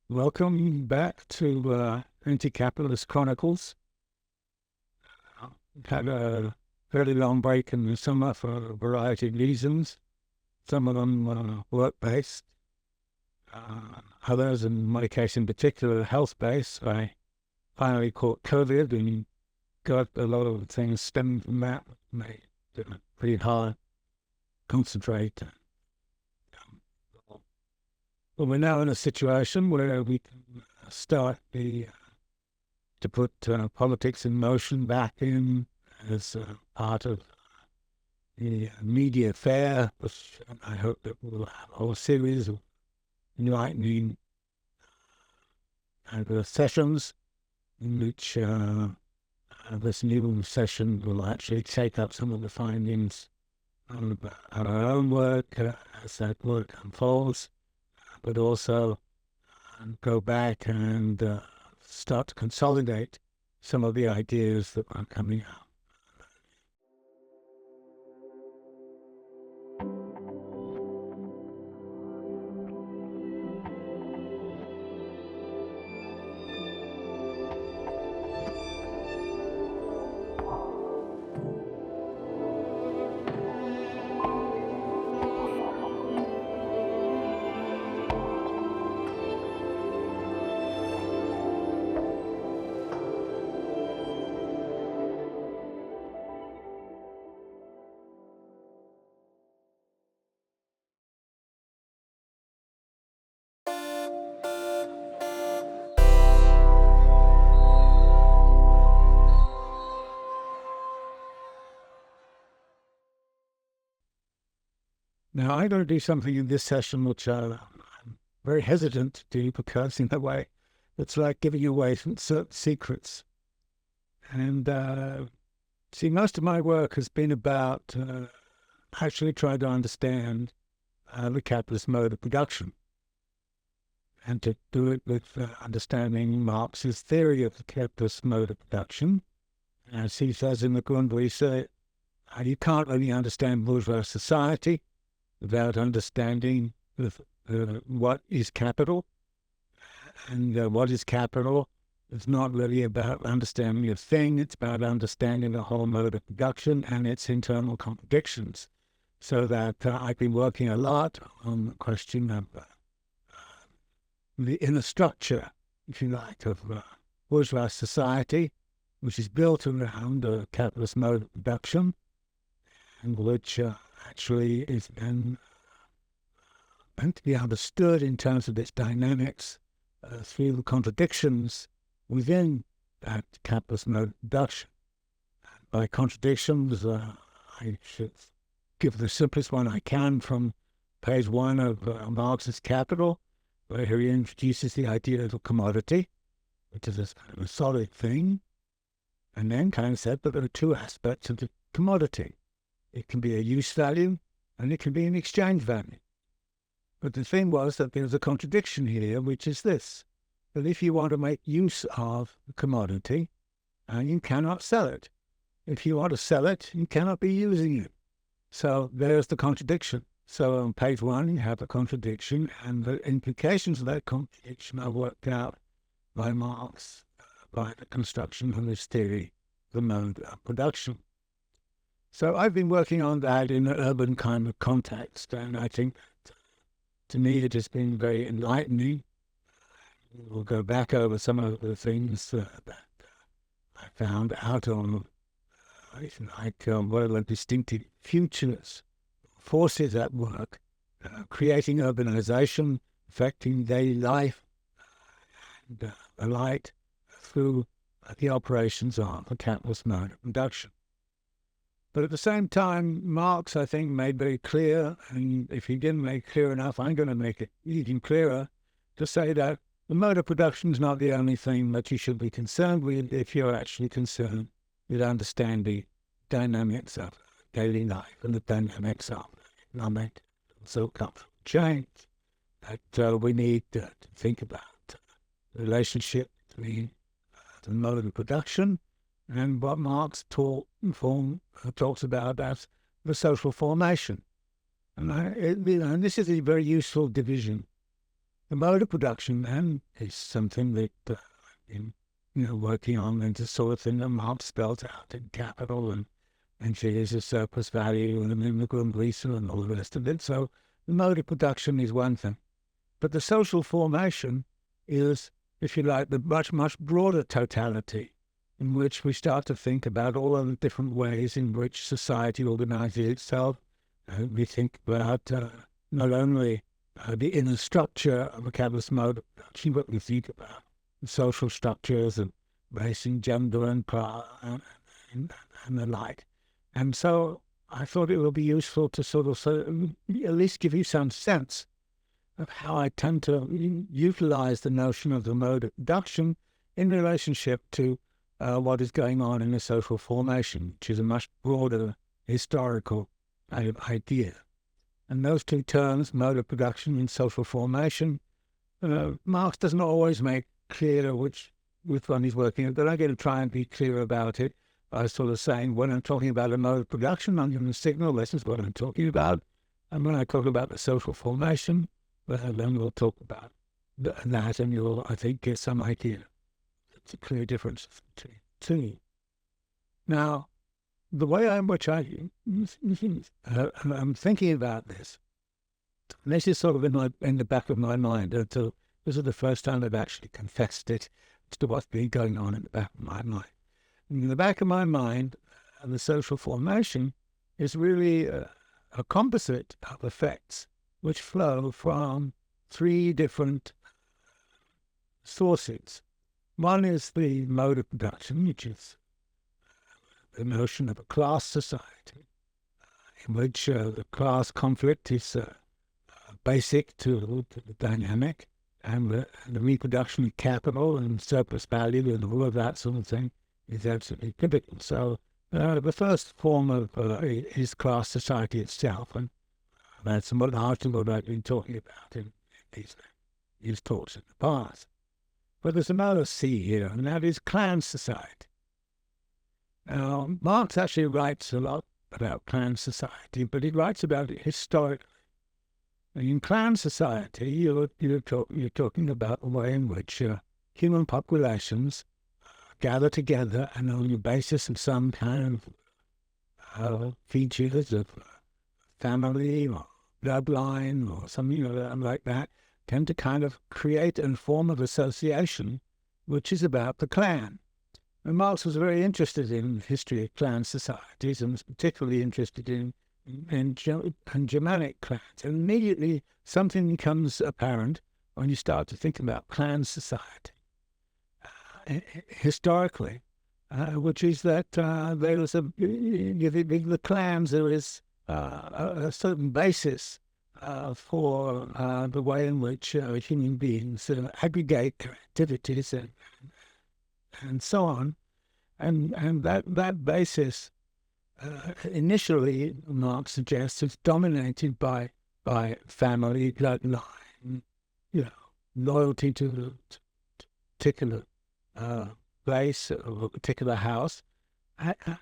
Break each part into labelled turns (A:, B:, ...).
A: Welcome back to Anti-Capitalist Chronicles. Had a fairly long break in the summer for a variety of reasons. Some of them work-based, others, in my case in particular, health-based. I finally caught COVID and got a lot of things stemming from that. Made it pretty hard to concentrate. But we're now in a situation where we can start to put politics in motion back in as part of the media fair, which I hope that we'll have a whole series of enlightening sessions in which this new session will actually take up some of the findings on our own work as that work unfolds, but also go back and start to consolidate some of the ideas that are coming out. Now, I'm going to do something in this session which I'm very hesitant to do because, in a way, it's like giving away some certain secrets. And see, most of my work has been about actually trying to understand the capitalist mode of production, and to do it with understanding Marx's theory of the capitalist mode of production. As he says in the Grundrisse, you can't really understand bourgeois society without understanding what is capital. And what is capital is not really about understanding a thing, it's about understanding the whole mode of production and its internal contradictions. So that I've been working a lot on the question of the inner structure, if you like, of bourgeois society, which is built around the capitalist mode of production, and which actually is then meant to be understood in terms of its dynamics through the contradictions within that capitalist mode of production. By contradictions, I should give the simplest one I can from page 1 of Marx's Capital, where he introduces the idea of a commodity, which is a solid thing, and then kind of said that there are two aspects of the commodity. It can be a use value, and it can be an exchange value. But the thing was that there's a contradiction here, which is this, that if you want to make use of the commodity, you cannot sell it. If you want to sell it, you cannot be using it. So there's the contradiction. So on page 1, you have the contradiction, and the implications of that contradiction are worked out by Marx, by the construction of his theory, the mode of production. So I've been working on that in an urban kind of context, and I think that, to me, it has been very enlightening. We'll go back over some of the things that I found out on, what are the distinctive futures, forces at work, creating urbanization, affecting daily life, and the like, through the operations of the capitalist mode of production. But at the same time, Marx, I think, made very clear, and if he didn't make clear enough, I'm going to make it even clearer, to say that the mode of production is not the only thing that you should be concerned with if you're actually concerned with understanding dynamics of daily life and the dynamics of economic and social change. That we need to think about the relationship between the mode of production and what Marx talks about as the social formation. And this is a very useful division. The mode of production then is something that in working on, and the sort of thing that Marx spells out in Capital, and she is a surplus value and an immigrant visa and all the rest of it. So the mode of production is one thing. But the social formation is, if you like, the much, much broader totality in which we start to think about all of the different ways in which society organizes itself. We think about not only the inner structure of a capitalist mode of production, but we think about the social structures and race and gender and class and the like. And so I thought it would be useful to sort of at least give you some sense of how I tend to utilize the notion of the mode of production in relationship to what is going on in the social formation, which is a much broader historical kind of idea. And those two terms, mode of production and social formation, Marx doesn't always make clear which one he's working at, but I'm going to try and be clear about it by sort of saying, when I'm talking about a mode of production, I'm going to signal this is what I'm talking about. And when I talk about the social formation, well, then we'll talk about that, and you'll, I think, get some idea. It's a clear difference between the two. Now, the way in which I'm thinking about this, and this is sort of in the back of my mind. Until this is the first time I've actually confessed it as to what's been going on in the back of my mind. In the back of my mind, the social formation is really a composite of effects which flow from three different sources. One is the mode of production, which is the notion of a class society, in which the class conflict is basic to the dynamic, and the reproduction of capital and surplus value and all of that sort of thing is absolutely typical. So the first form of is class society itself, and that's largely what I've been talking about in these talks in the past. But there's another C here, and that is clan society. Now, Marx actually writes a lot about clan society, but he writes about it historically. In clan society, you're talking about the way in which human populations gather together and on the basis of some kind of features of family or bloodline or something like that, tend to kind of create a form of association which is about the clan. And Marx was very interested in the history of clan societies and was particularly interested in Germanic clans. And immediately something becomes apparent when you start to think about clan society historically, which is that there is the clans, there is a certain basis for the way in which human beings aggregate their activities and so on, and that basis initially, Marx suggests, is dominated by family bloodline, loyalty to a particular place or a particular house,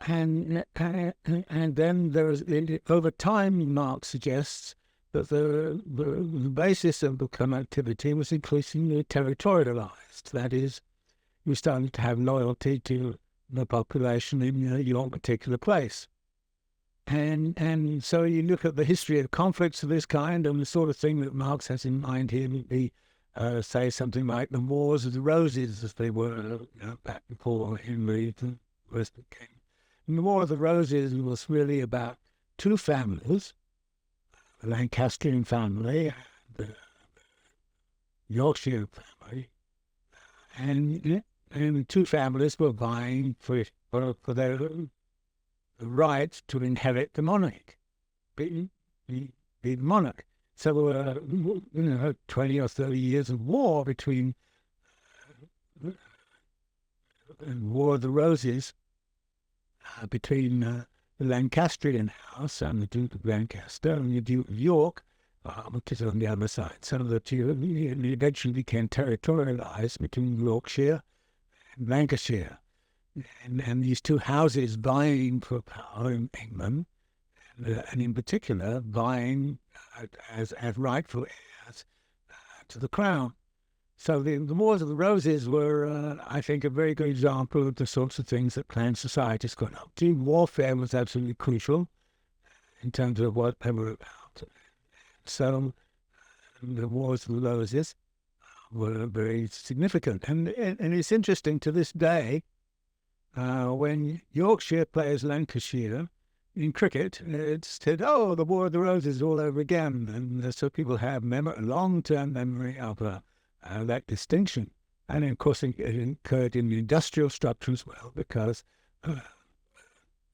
A: and then there is, over time, Marx suggests that the basis of the connectivity was increasingly territorialized. That is, you started to have loyalty to the population in your particular place. And so you look at the history of conflicts of this kind, and the sort of thing that Marx has in mind here would be, say, something like the Wars of the Roses, as they were back before Henry the First came. And the War of the Roses was really about two families, the Lancastrian family and the Yorkshire family, and the two families were vying for their right to inherit the monarch, be the monarch. So there were 20 or 30 years of war between War of the Roses between the Lancastrian house and the Duke of Lancaster and the Duke of York, which is on the other side. So that it eventually became territorialized between Yorkshire and Lancashire. And these two houses vying for power in England, and in particular vying as rightful heirs to the crown. So the Wars of the Roses were, I think, a very good example of the sorts of things that clan societies got up to. Warfare was absolutely crucial in terms of what they were about. So the Wars of the Roses were very significant. And it's interesting to this day, when Yorkshire plays Lancashire in cricket, it's said, oh, the War of the Roses all over again. And so people have long-term memory of that distinction. And of course, it occurred in the industrial structure as well, because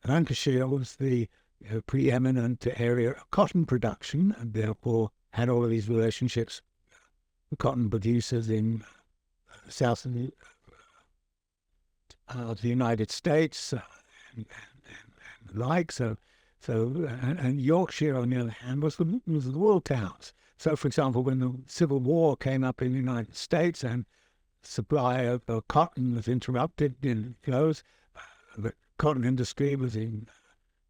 A: Lancashire was the preeminent area of cotton production, and therefore had all of these relationships with cotton producers in the south of the United States and the like. And Yorkshire, on the other hand, was the wool towns. So, for example, when the Civil War came up in the United States and supply of cotton was interrupted in flows, the cotton industry was in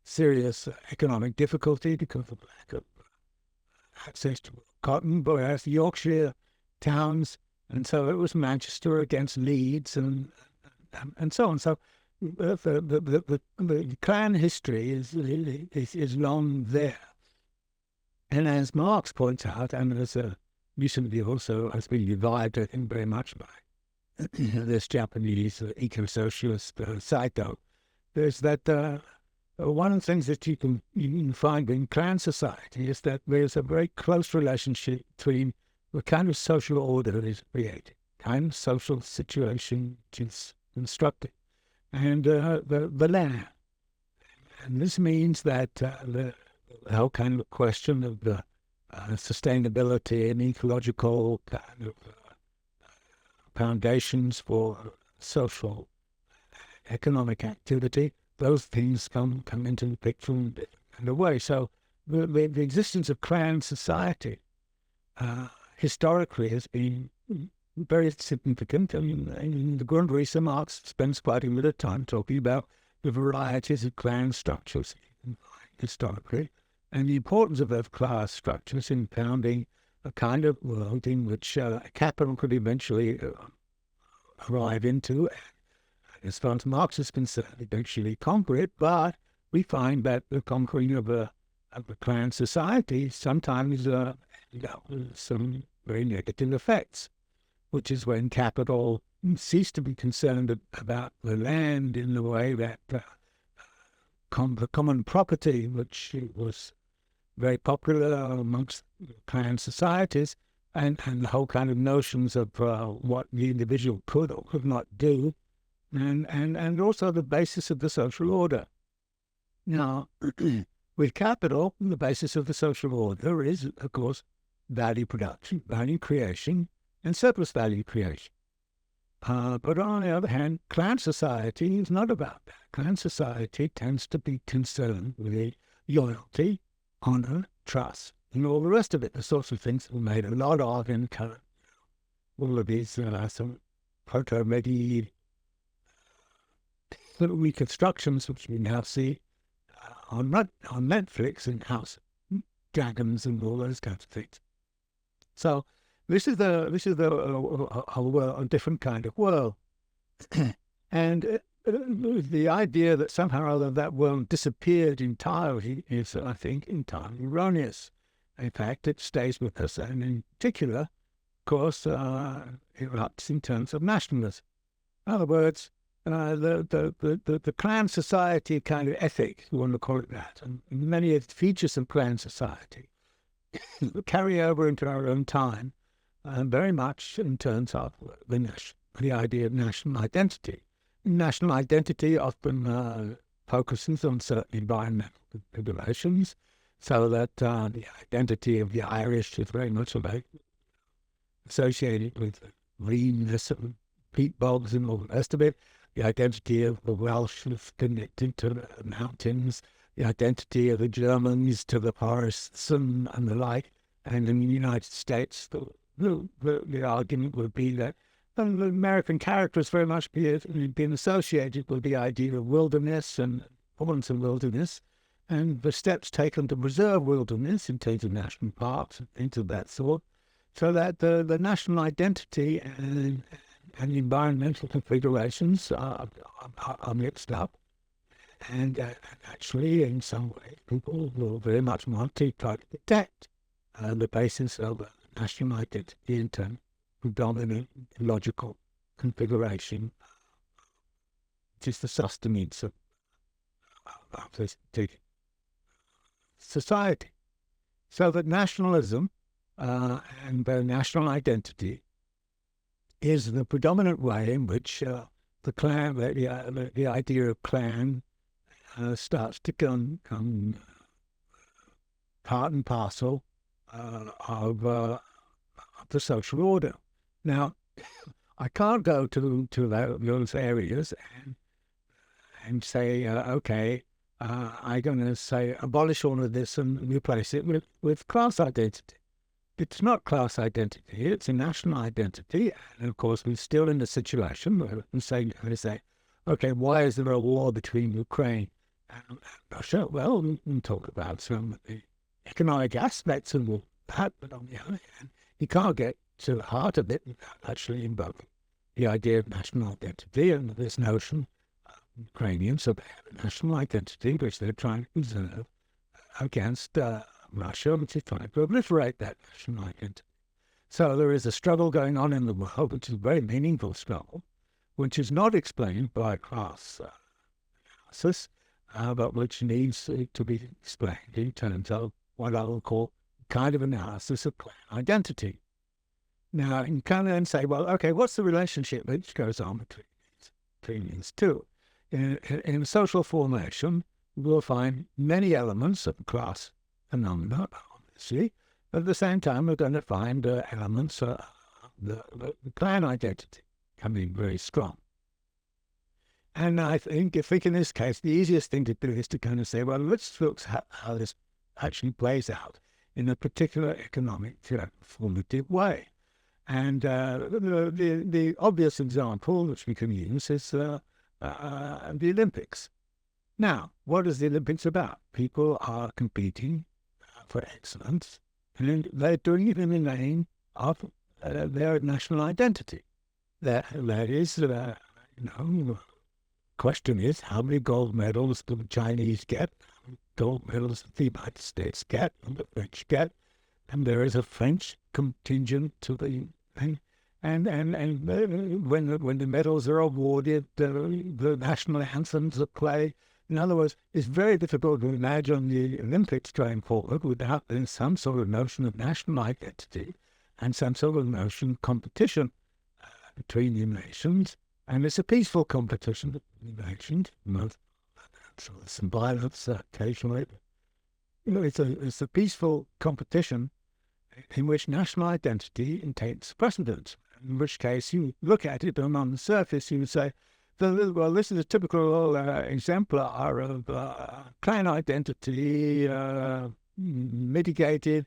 A: serious economic difficulty because of lack of access to cotton, whereas the Yorkshire towns, and so it was Manchester against Leeds and so on. So the clan history is long there. And as Marx points out, and as recently also has been revived, I think, very much by this Japanese eco-socialist Saito, there's that one of the things that you can find in clan society is that there's a very close relationship between the kind of social order that is created, kind of social situation which is constructed, and the land. And this means that the whole kind of question of the sustainability and ecological kind of foundations for social economic activity, those things come into the picture in a way. So the existence of clan society historically has been very significant. I mean, in the Grundrisse, Marx spends quite a bit of time talking about the varieties of clan structures historically, and the importance of those class structures in founding a kind of world in which capital could eventually arrive into. As far as Marx is concerned, eventually conquer it, but we find that the conquering of a clan society sometimes some very negative effects, which is when capital ceased to be concerned about the land in the way that the common property, which was very popular amongst clan societies, and the whole kind of notions of what the individual could or could not do, and also the basis of the social order. Now, with capital, the basis of the social order is, of course, value production, value creation, and surplus value creation. But on the other hand, clan society is not about that. Clan society tends to be concerned with loyalty, honor, trust, and all the rest of it, the sorts of things that we made a lot of in current, all of these some proto-medieval little reconstructions, which we now see on Netflix and House Dragons and all those kinds of things. So this is a different kind of world, and the idea that somehow or other that world disappeared entirely is, I think, entirely erroneous. In fact, it stays with us, and in particular, of course, erupts in terms of nationalism. In other words, the clan society kind of ethic, you want to call it that, and many of the features of clan society carry over into our own time, very much in terms of the idea of national identity. National identity often focuses on certain environmental considerations, so that the identity of the Irish is very much associated with greenness and peat bogs and all the rest of it. The identity of the Welsh is connected to the mountains, the identity of the Germans to the forests and the like. And in the United States, the argument would be that the American character has very much been associated with the idea of wilderness and abundance of wilderness, and the steps taken to preserve wilderness in terms of national parks and things of that sort So that the national identity and environmental configurations are mixed up. And actually, in some way, people will very much want to try to protect the basis of national identity in terms of predominant logical configuration, which is the sustenance of this society. So that nationalism and national identity is the predominant way in which the clan, the idea of clan, starts to come part and parcel of the social order. Now, I can't go to those areas and say, okay, I'm going to say abolish all of this and replace it with class identity. It's not class identity, it's a national identity. And of course, we're still in a situation where we say, okay, why is there a war between Ukraine and Russia? Well, we can talk about some of the economic aspects of that, but on the other hand, you can't get to the heart of it without actually invoking the idea of national identity and this notion of Ukrainians of a national identity which they're trying to preserve against Russia, which is trying to proliferate that national identity. So there is a struggle going on in the world, which is a very meaningful struggle, which is not explained by class analysis, but which needs to be explained in terms of what I will call kind of analysis of clan identity. Now, you can then say, well, okay, what's the relationship which goes on between these two? In social formation, we'll find many elements of class phenomena, obviously, but at the same time, we're going to find elements of the clan identity coming very strong. And I think in this case, the easiest thing to do is to kind of say, well, let's look at how this actually plays out in a particular economic formative way. And the obvious example which we can use is the Olympics. Now, what is the Olympics about? People are competing for excellence, and they're doing it in the name of their national identity. That is, the question is, how many gold medals do the Chinese get? How many gold medals do the United States get, and the French get? And there is a French contingent to the thing. And when the medals are awarded, the national anthems are played. In other words, it's very difficult to imagine the Olympics going forward without some sort of notion of national identity and some sort of notion of competition between the nations. And it's a peaceful competition between the nations. Some violence occasionally. It's a peaceful competition in which national identity takes precedence. In which case, you look at it, and on the surface, you would say, well, this is a typical exemplar of clan identity mitigated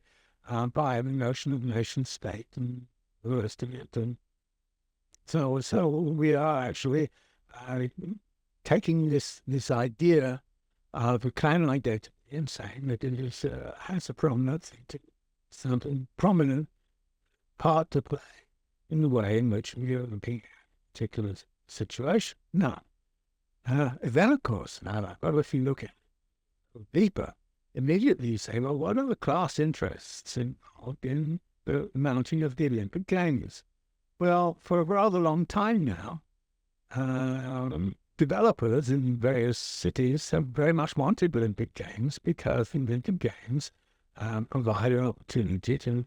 A: by the notion of nation state and the rest of it. And so we are actually taking this idea of a clan identity and saying that it has a prominent something prominent part to play in the way in which we are looking at a particular situation. Now, then of course, but if you look at it deeper, immediately you say, well, what are the class interests involved in the mounting of the Olympic Games? Well, for a rather long time now, developers in various cities have very much wanted Olympic Games because the Olympic Games provide an opportunity to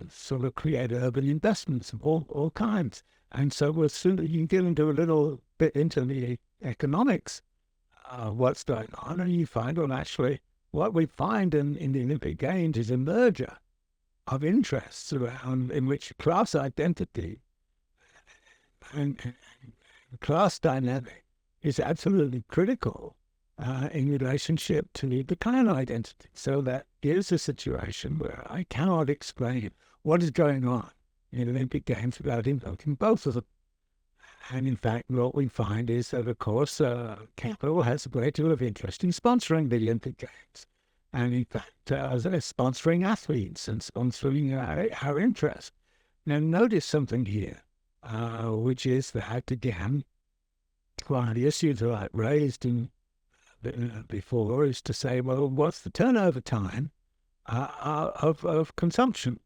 A: sort of create urban investments of all kinds. And so as soon as you get into a little bit into the economics of what's going on, and you find, well, actually, what we find in the Olympic Games is a merger of interests around in which class identity and class dynamic is absolutely critical in relationship to the clan identity. So that is a situation where I cannot explain what is going on in Olympic Games without invoking both of them. And in fact, what we find is that, of course, capital has a great deal of interest in sponsoring the Olympic Games. and in fact, sponsoring athletes and sponsoring our interests. Now, notice something here, which is that, again, one of the issues that I raised before is to say, well, what's the turnover time of consumption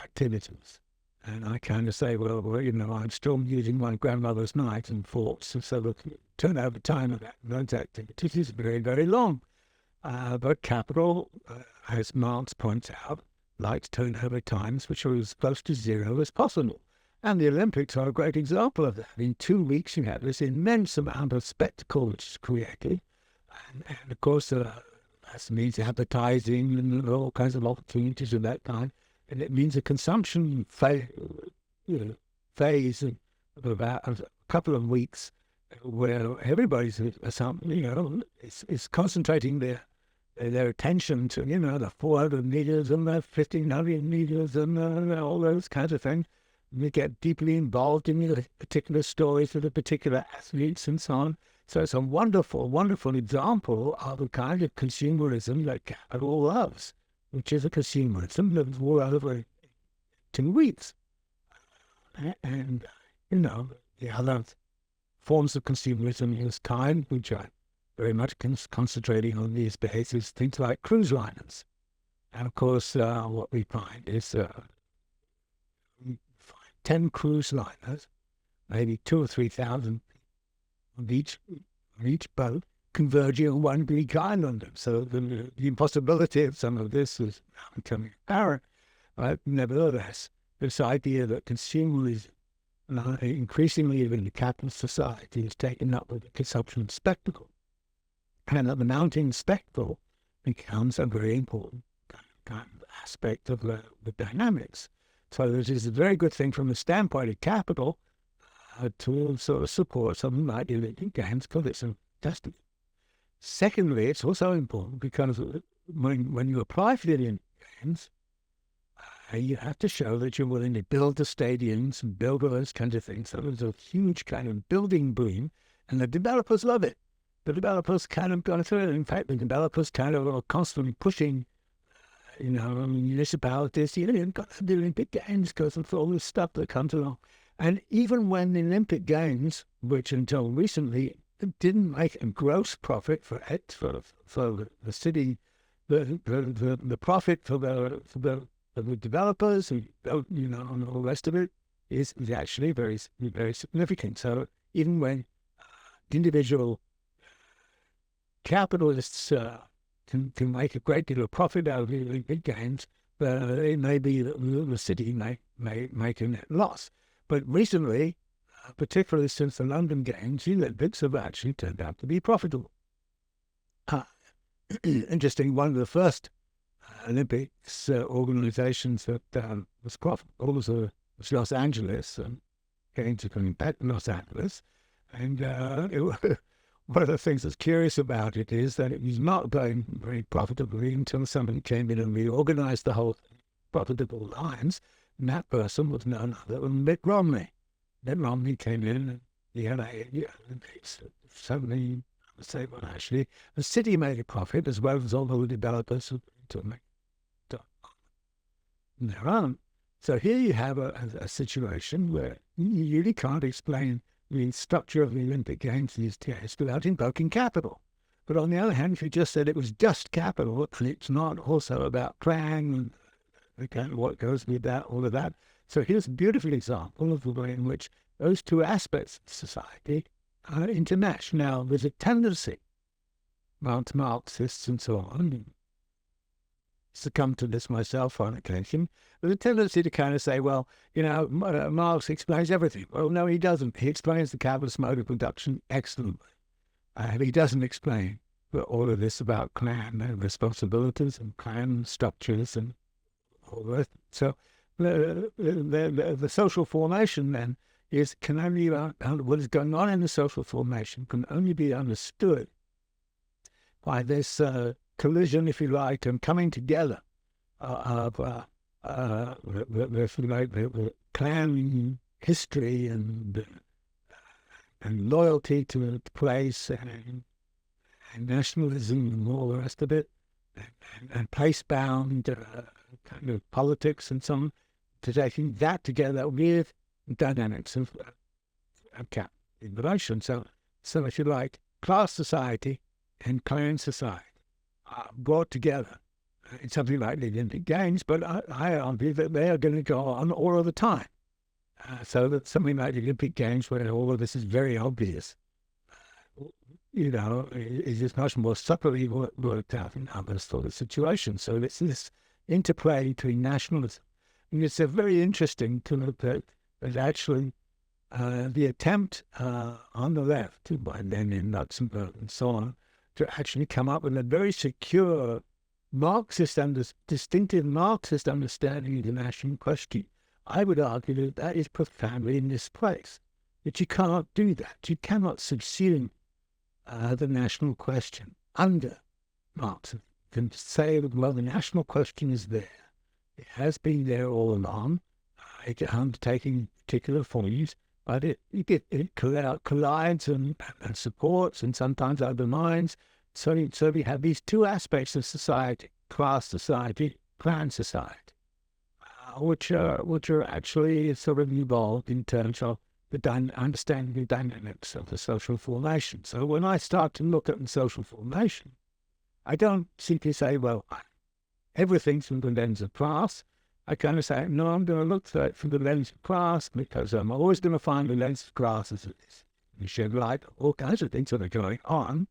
A: activities? And I kind of say, well, I'm still using my grandmother's knives and forks, and so the turnover time of those activities is very, very long. But capital, as Marx points out, likes turnover times which are as close to zero as possible. And the Olympics are a great example of that. In 2 weeks, you have this immense amount of spectacle which is created. And of course, that means advertising and all kinds of opportunities of that kind. And it means a consumption phase of about a couple of weeks where everybody's is concentrating their attention to, the 400 meters and the 1500 meters and all those kinds of things. We get deeply involved in the particular stories of the particular athletes and so on. So it's a wonderful, wonderful example of a kind of consumerism that capital loves, which is a consumerism that is all over 2 weeks. And, the other forms of consumerism in this time, which are very much concentrating on these behaviors, things like cruise liners. And of course, what we find is 10 cruise liners, maybe 2,000 or 3,000 on each boat, converging on one Greek island. So the impossibility of some of this is becoming apparent. But nevertheless, this idea that consumerism, increasingly even in the capitalist society, is taken up with the consumption of spectacle. And that the mounting spectacle becomes a very important kind of aspect of the dynamics. So this is a very good thing from the standpoint of capital to sort of support something like the Olympic Games, collision testing. Secondly, it's also important because when you apply for the Olympic Games, you have to show that you're willing to build the stadiums and build all those kinds of things. So there's a huge kind of building boom, and the developers love it. The developers kind of gone through it. In fact, the developers kind of are constantly pushing, municipalities, you've got to do the Olympic Games because of all this stuff that comes along. And even when the Olympic Games, which until recently didn't make a gross profit for the city, the profit for the developers and and all the rest of it is actually very, very significant. So even when individual capitalists can make a great deal of profit out of the Olympic Games, it may be that the city may make a net loss. But recently, particularly since the London Games, the Olympics have actually turned out to be profitable. Interesting, one of the first Olympics organizations that was profitable was Los Angeles, Games are coming back to Los Angeles. And one of the things that's curious about it is that it was not going very profitably until somebody came in and reorganized the whole profitable lines. And that person was none other than Mitt Romney. Mitt Romney came in and he had suddenly, I would say, well, actually, the city made a profit as well as all the developers to make their own. So here you have a situation where you really can't explain the structure of the Olympic Games these days without invoking capital. But on the other hand, if you just said it was just capital, and it's not also about clan and what goes with that, all of that. So here's a beautiful example of the way in which those two aspects of society intermesh. Now, there's a tendency amongst Marxists and so on, succumb to this myself on occasion, there's a tendency to kind of say, well, Marx explains everything. Well, no, he doesn't. He explains the capitalist mode of production excellently. He doesn't explain all of this about clan and responsibilities and clan structures and all that. So the social formation then can only, what is going on in the social formation can only be understood by this collision, if you like, and coming together of the clan history and loyalty to a place and nationalism and all the rest of it, and place-bound kind of politics and so on, to taking that together with dynamics of relation. So if you like, class society and clan society are brought together in something like the Olympic Games, but I argue that they are going to go on all of the time. So that something like the Olympic Games, where all of this is very obvious, is just much more subtly worked out in other sort of situations. So it's this interplay between nationalism. And it's very interesting to look at actually the attempt on the left, by Lenin, Luxemburg, and so on, to actually come up with a very secure distinctive Marxist understanding of the national question. I would argue that that is profoundly misplaced, that you cannot do that. You cannot subsume the national question under Marx. You can say, well, the national question is there. It has been there all along. It's undertaking particular forms, but it collides and supports and sometimes undermines. So we have these two aspects of society: class society, clan society, which are actually sort of involved in terms of the understanding the dynamics of the social formation. So when I start to look at the social formation, I don't simply say, well, everything's from the lens of class. I kind of say, no, I'm going to look at it from the lens of class, because I'm always going to find the lens of class as it is. You shed light on all kinds of things that are going on.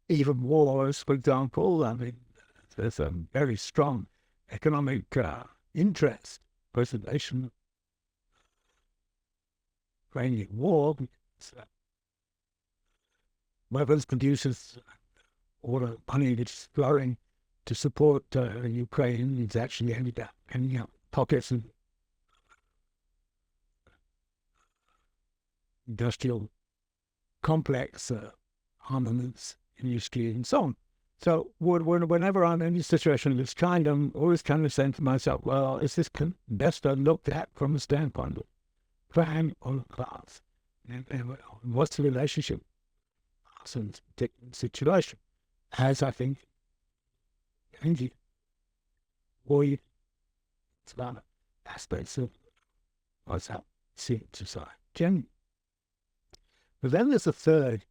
A: Even wars, for example. I mean, there's a very strong economic interest, preservation of Ukrainian war. Weapons producers, all the money that's flowing to support Ukraine is actually ending up pockets of industrial complex armaments industry and so on. So whenever I'm in a situation of this kind, I'm always kind of saying to myself, well, is this best looked at from the standpoint of clan or class? And what's the relationship in this particular situation? As I think, it's about aspects of what's happening in society generally. But then there's a third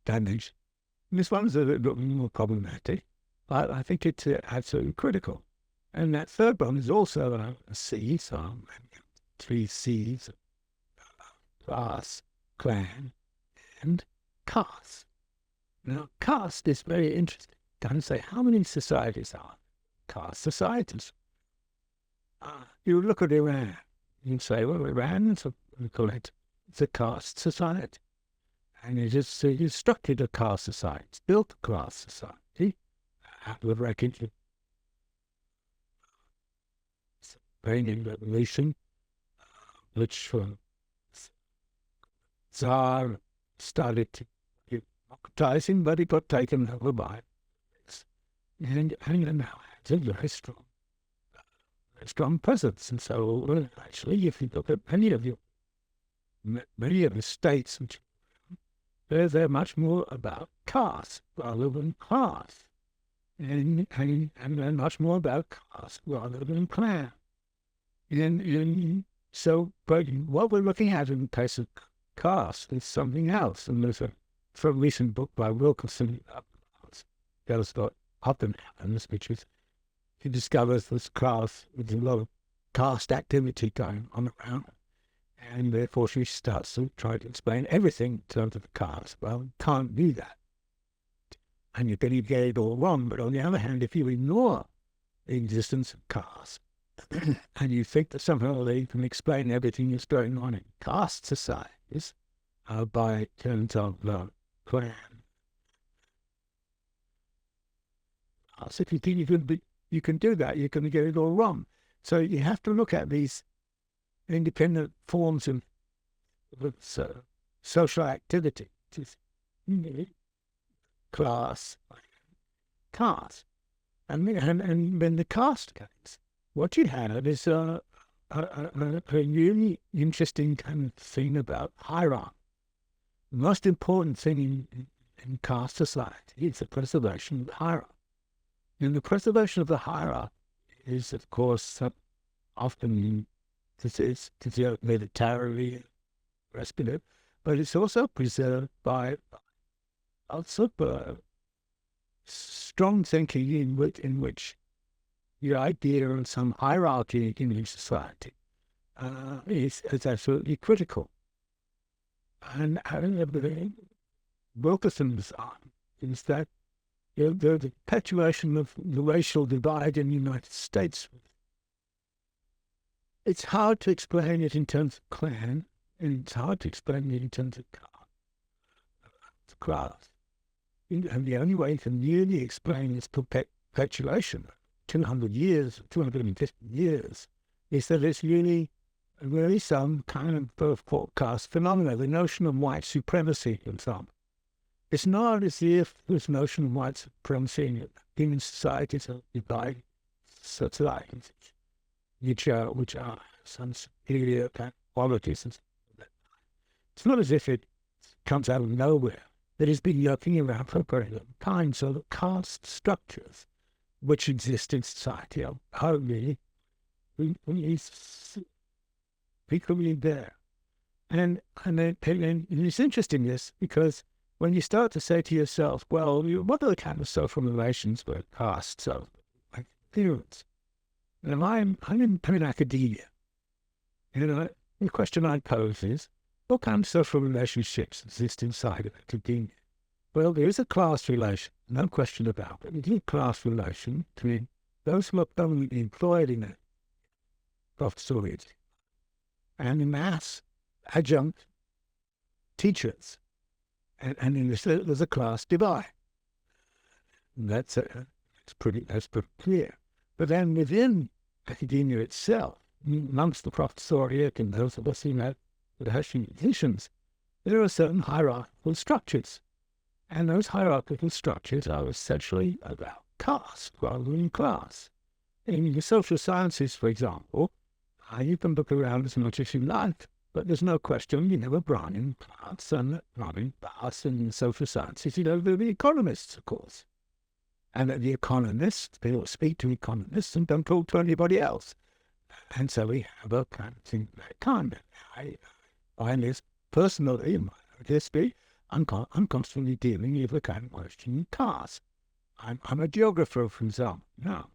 A: dimension. This one's a little more problematic, but I think it's absolutely critical. And that third one is also a C, so 3 C's: class, clan, and caste. Now, caste is very interesting. Kind of say, how many societies are caste societies? You look at Iran, you say, well, Iran is it's a caste society. And it's structured a caste society. It's built a caste society. With recognition, Iranian Revolution, which Tsar started to democratizing, but it got taken over by and now it's a very strong presence. And so, actually, if you look at many of the states, which they're much more about caste rather than class, and they're much more about caste rather than clan. So, but what we're looking at in the case of caste is something else. And there's a recent book by Wilkinson, goes about often happens, which is he discovers this class with a lot of caste activity going on around. And therefore she starts to try to explain everything in terms of caste. Well, you can't do that. And you're going to get it all wrong. But on the other hand, if you ignore the existence of caste, and you think that somehow they can explain everything that's going on in caste societies by terms of clan. So if you think you can do that, you're going to get it all wrong. So you have to look at these independent forms of social activity, class, caste. And when the caste case, what you have is a really interesting kind of thing about hierarchy. The most important thing in in caste society is the preservation of the hierarchy. And the preservation of the hierarchy is, of course, often militarily respected, but it's also preserved by also strong thinking in which the idea of some hierarchy in a society is absolutely critical. And Wilkerson's is that the perpetuation of the racial divide in the United States. It's hard to explain it in terms of clan, and it's hard to explain it in terms of class. And the only way to really explain its perpetuation, 200 years, 250 years, is that it's really some kind of forecast phenomena, the notion of white supremacy, for example. It's not as if this notion of white supremacy in human societies are divided societies, which are some superior kind of qualities. It's not as if it comes out of nowhere. It has been lurking around for a very long time. So the caste structures which exist in society are really frequently there. And it's interesting this because when you start to say to yourself, well, what are the kind of social relations with caste? So, like theories. And I'm in academia. The question I pose is, what kind of social relationships exist inside of academia? Well, there is a class relation, no question about it. There is a class relation between those who are permanently employed in a professoriate and the mass adjunct teachers. And in this, there's a class divide. And that's pretty clear. But then within academia itself, amongst the professoriate and those of us who have positions, there are certain hierarchical structures. And those hierarchical structures are essentially about caste rather than class. In the social sciences, for example, you can look around as much as you like, but there's no question, Brahmin parts and Brahmin parts in social sciences, they're the economists, of course. And the economists, people speak to economists and don't talk to anybody else. And so we have a kind of thing that kind. I find this personally, in my history, I'm constantly dealing with a kind of question in caste. I'm a geographer, for example. Now,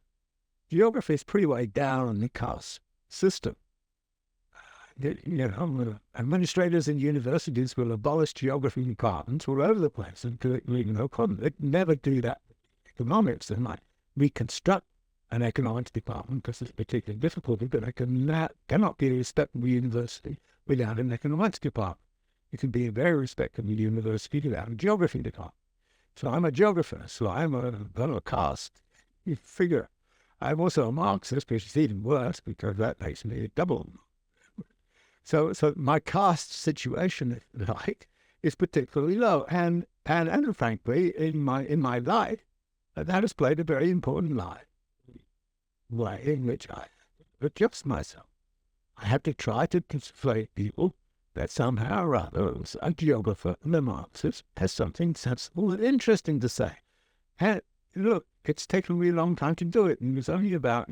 A: geography is pretty way down on the caste system. Administrators in universities will abolish geography departments all over the place, and no problem. They never do that. Economics, they might reconstruct an economics department because it's particularly difficult, but they cannot be a respectable university without an economics department. It can be a very respectable university without a geography department. So I'm a geographer, so I'm a caste figure. I'm also a Marxist, which is even worse because that makes me a double. So my caste situation, if you like, is particularly low, and frankly, in my life, that has played a very important way in which I adjust myself. I have to try to persuade people that somehow or other a geographer and a Marxist has something sensible and interesting to say. And look, it's taken me a long time to do it, and it was only about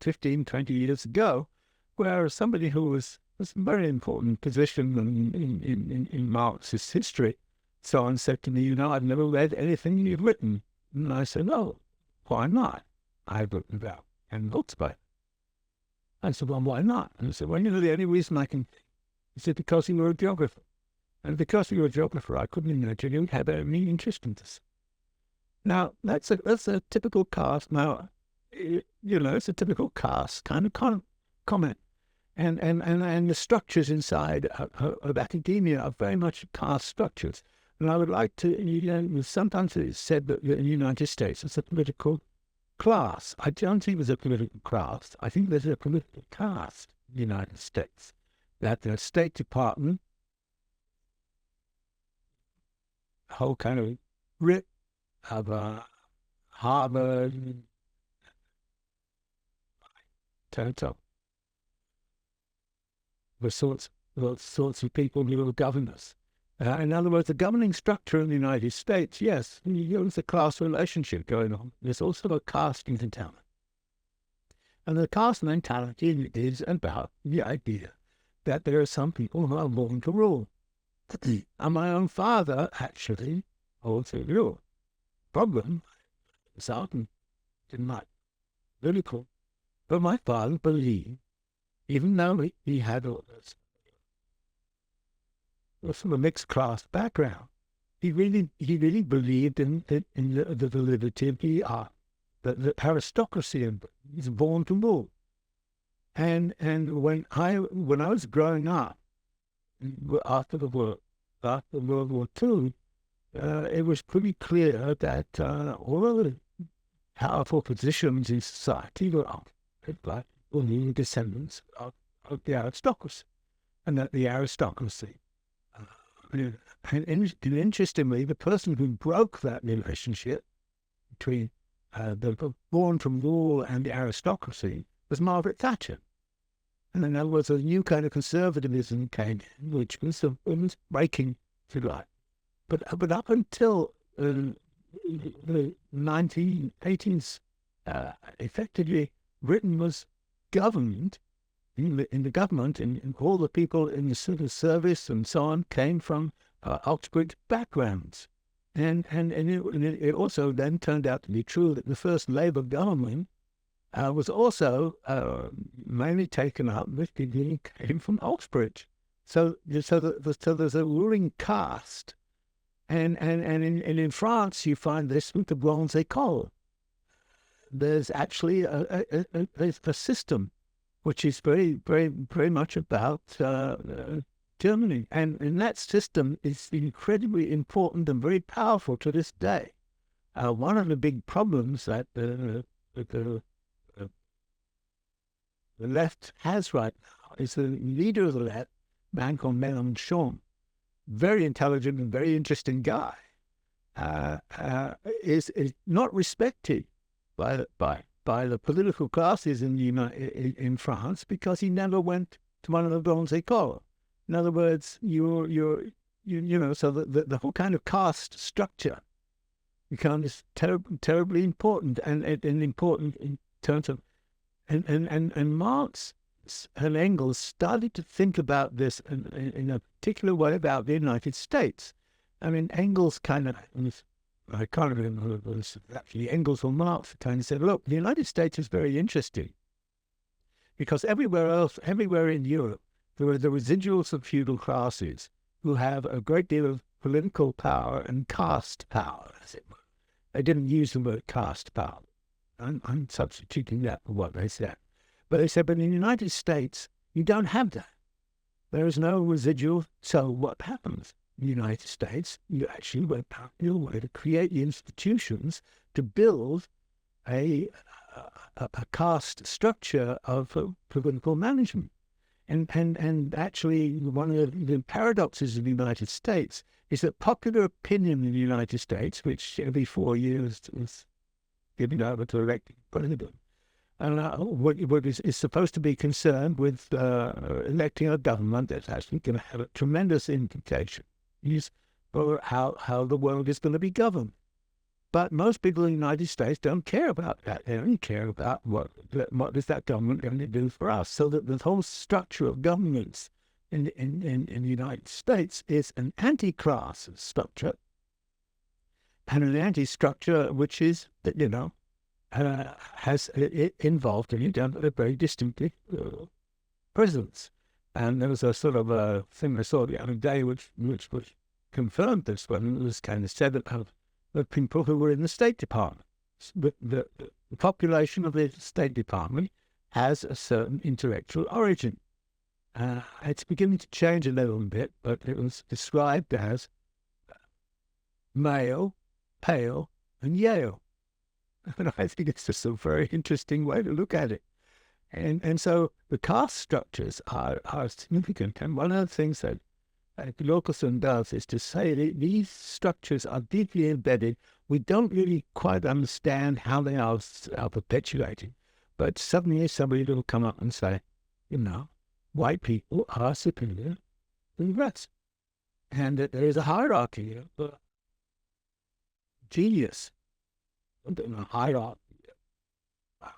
A: 15, 20 years ago, where somebody who was a very important position in Marxist history, so on, said to me, I've never read anything you've written. And I said, no, why not? I've written about 10 books by it. I said, well, why not? And I said, well, the only reason I can. He said, because you were a geographer. And because you were a geographer, I couldn't imagine you had any interest in this. Now, that's a typical caste. Now, it's a typical caste kind of comment. And the structures inside of academia are very much caste structures. And I would like to, sometimes it's said that in the United States it's a political class. I don't think there's a political class. I think there's a political caste in the United States. That the State Department, the whole kind of grit of Harvard, Toto, the sorts of people who are governors. In other words, the governing structure in the United States, yes, there's a class relationship going on. There's also a caste mentality. And the caste mentality is about the idea that there are some people who are born to rule. And my own father actually also ruled. Problem was out and didn't like political. But my father believed, even though he had all this sort of mixed class background, he really believed in the validity of the aristocracy, and he's born to rule. And when I was growing up after World War II, it was pretty clear that all of the powerful positions in society were like descendants of the aristocracy, and that the aristocracy. And interestingly, the person who broke that relationship between the born from rule and the aristocracy was Margaret Thatcher. And in other words, a new kind of conservatism came in, which was breaking, if you like. But up until the 1980s, effectively, Britain was governed in the government, and all the people in the civil service and so on came from Oxbridge backgrounds. And it also then turned out to be true that the first Labour government was also mainly taken up with people who came from Oxbridge. So there's a ruling caste. And in France, you find this with the Bronze École. There's actually a system which is very, very, very much about Germany. And that system is incredibly important and very powerful to this day. One of the big problems that the left has right now is the leader of the left, a man called Mélenchon, very intelligent and very interesting guy, is not respected by the political classes in France because he never went to one of the Bronze École. In other words, so the whole kind of caste structure becomes terribly important and important in terms of and Marx and Engels started to think about this in a particular way about the United States. I mean, Engels kind of, I can't remember who it was, actually Engels or Marx kind of said, look, the United States is very interesting because everywhere in Europe, there are the residuals of feudal classes who have a great deal of political power and caste power, as it were. They didn't use the word caste power. I'm substituting that for what they said. But they said, but in the United States, you don't have that. There is no residual. So what happens? In the United States, you actually went out your way to create the institutions to build a caste structure of political management. And actually, one of the paradoxes of the United States is that popular opinion in the United States, which every 4 years is given over to elected president, and what is supposed to be concerned with electing a government that's actually going to have a tremendous implication for how the world is going to be governed. But most people in the United States don't care about that. They only care about what is that government going to do for us. So that the whole structure of governments in the United States is an anti-class structure, and an anti-structure which is, has it involved in it under a very distinctive presence. And there was a sort of a thing I saw the other day which confirmed this one. It was kind of said about the people who were in the State Department. The population of the State Department has a certain intellectual origin. It's beginning to change a little bit, but it was described as male, pale, and Yale. And I think it's just a very interesting way to look at it. And so the caste structures are significant. And one of the things that Wilkerson does is to say that these structures are deeply embedded. We don't really quite understand how they are perpetuated. But suddenly somebody will come up and say, white people are superior to the rest. and that there is a hierarchy of genius, and a hierarchy of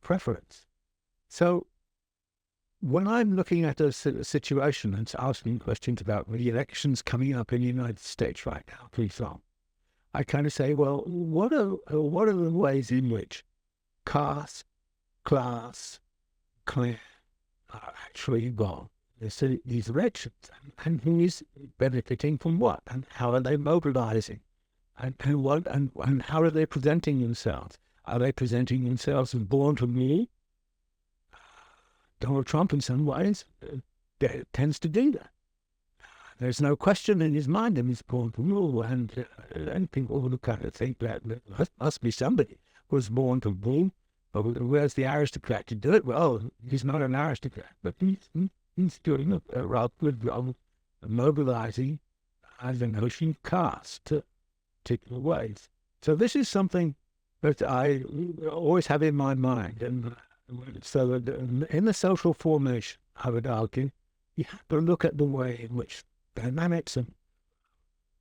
A: preference. So when I'm looking at a situation and asking questions about the elections coming up in the United States right now, for example, I kind of say, well, what are the ways in which caste, class, clan are actually involved in these elections, and who is benefiting from what, and how are they mobilizing, and how are they presenting themselves? Are they presenting themselves as born to rule? Donald Trump, in some ways, tends to do that. There's no question in his mind that he's born to rule, and people will kind of think that there must be somebody who was born to rule. But where's the aristocrat to do it? Well, he's not an aristocrat, but he's doing a rather good job of mobilizing the notion of caste to particular ways. So this is something that I always have in my mind. And so that in the social formation, I would argue, you have to look at the way in which dynamics of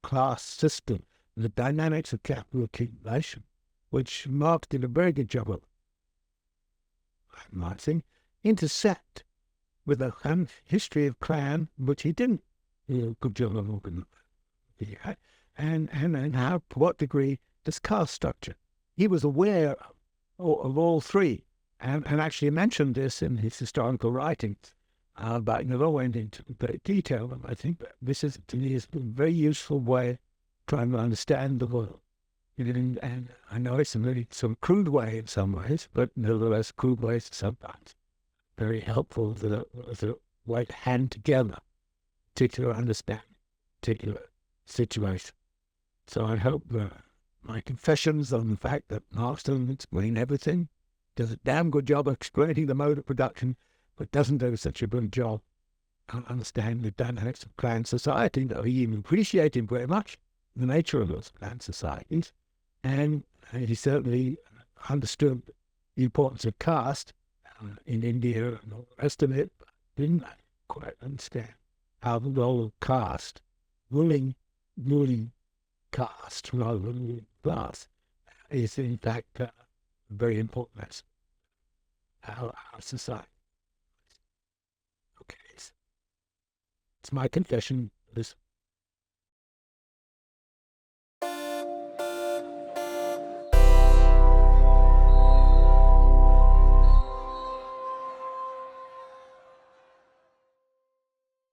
A: class system, the dynamics of capital accumulation, which Marx did a very good job of, I think, intersect with a history of clan, which he didn't do a good job of organizing, and how, to what degree, does caste structure. He was aware of all three, and actually mentioned this in his historical writings, but never went into great detail. And I think this is, to me, is a very useful way of trying to understand the world. And I know it's a really some crude way in some ways, but nevertheless, crude ways sometimes very helpful as a way to hand together particular understanding, particular situation. So I hope my confessions on the fact that Marx doesn't explain everything, does a damn good job of explaining the mode of production, but doesn't do such a good job of understanding the dynamics of clan society, though he even appreciated very much the nature of those clan societies. And he certainly understood the importance of caste in India and all the rest of it, but didn't quite understand how the role of caste, ruling caste rather than ruling class, is in fact a very important aspect of our society. Okay, it's my confession. This